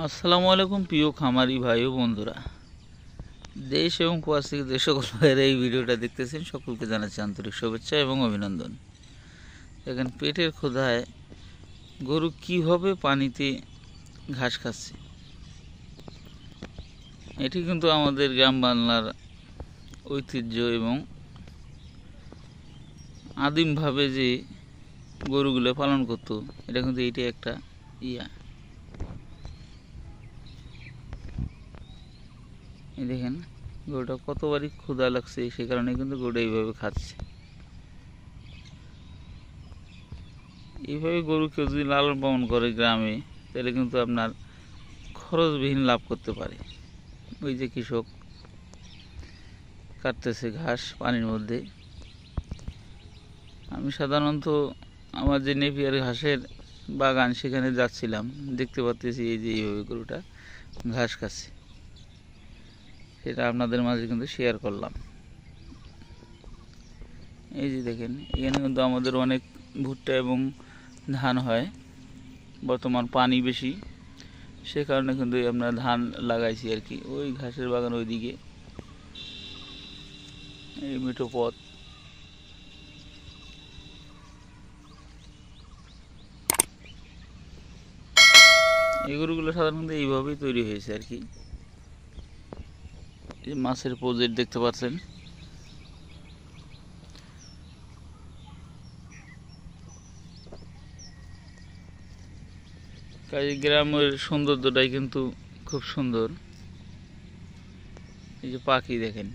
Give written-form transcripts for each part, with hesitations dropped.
আসসালামু আলাইকুম প্রিয় খামারি ভাই ও বন্ধুরা, দেশ এবং প্রবাস থেকে যে সকল ভাইয়েরা এই ভিডিওটা দেখতেছেন সকলকে জানাচ্ছি আন্তরিক শুভেচ্ছা এবং অভিনন্দন। দেখেন পেটের ক্ষুধায় গরু কিভাবে পানিতে ঘাস খাচ্ছে। এটি কিন্তু আমাদের গ্রাম বাংলার ঐতিহ্য এবং আদিমভাবে যে গরুগুলো পালন করতো, এটা কিন্তু এইটা একটা এই দেখেন গরুটা কতবারই ক্ষুধা লাগছে, সে কারণে কিন্তু গরুটা এইভাবে খাচ্ছে। এইভাবে গরু কেউ যদি লালন পালন করে গ্রামে, তাহলে কিন্তু আপনার খরচবিহীন লাভ করতে পারে। ওই যে কৃষক কাটতেছে ঘাস পানির মধ্যে। আমি সাধারণত আমার যে নেপিয়ার ঘাসের বাগান সেখানে যাচ্ছিলাম, দেখতে পাচ্ছি এই যে এইভাবে গরুটা ঘাস খাচ্ছে। সেটা আপনাদের মাঝে কিন্তু শেয়ার করলাম। এই যে দেখেন এখানে কিন্তু আমাদের অনেক ভুট্টা এবং ধান হয়। বর্তমান পানি বেশি, সে কারণে কিন্তু আমরা ধান লাগাইছি আর কি। ওই ঘাসের বাগান ওইদিকে, এই মিঠো পথ। এই গরুগুলো সাধারণত এইভাবেই তৈরি হয়েছে আর কি। এই মাছের প্রজেক্ট দেখতে পাচ্ছেন। কাজে গ্রামের সৌন্দর্যটাই কিন্তু খুব সুন্দর। এই যে পাখি দেখেন,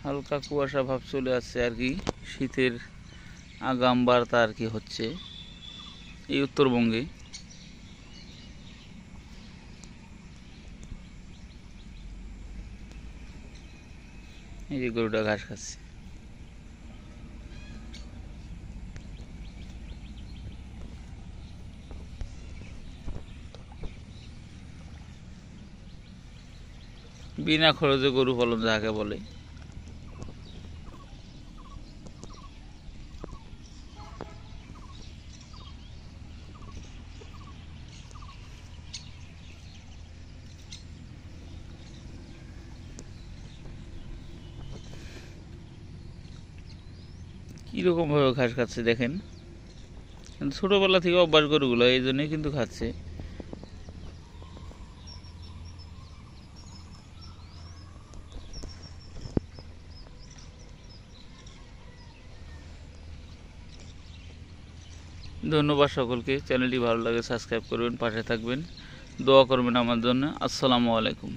হালকা কুয়াশা ভাব চলে আসছে আর কি। শীতের আগাম বার্তা আর কি হচ্ছে এই উত্তরবঙ্গে। এই যে গরুটা ঘাস খাচ্ছে। বিনা খরচে গরু পালন যাকে বলে। কীরকম ভাবে ঘাস খাচ্ছে দেখেন। ছোটবেলা থেকে অভ্যাস গরুগুলো, এই জন্যই কিন্তু খাচ্ছে। ধন্যবাদ সকলকে। চ্যানেলটি ভালো লাগে সাবস্ক্রাইব করবেন, পাশে থাকবেন, দোয়া করবেন আমার জন্য। আসসালামু আলাইকুম।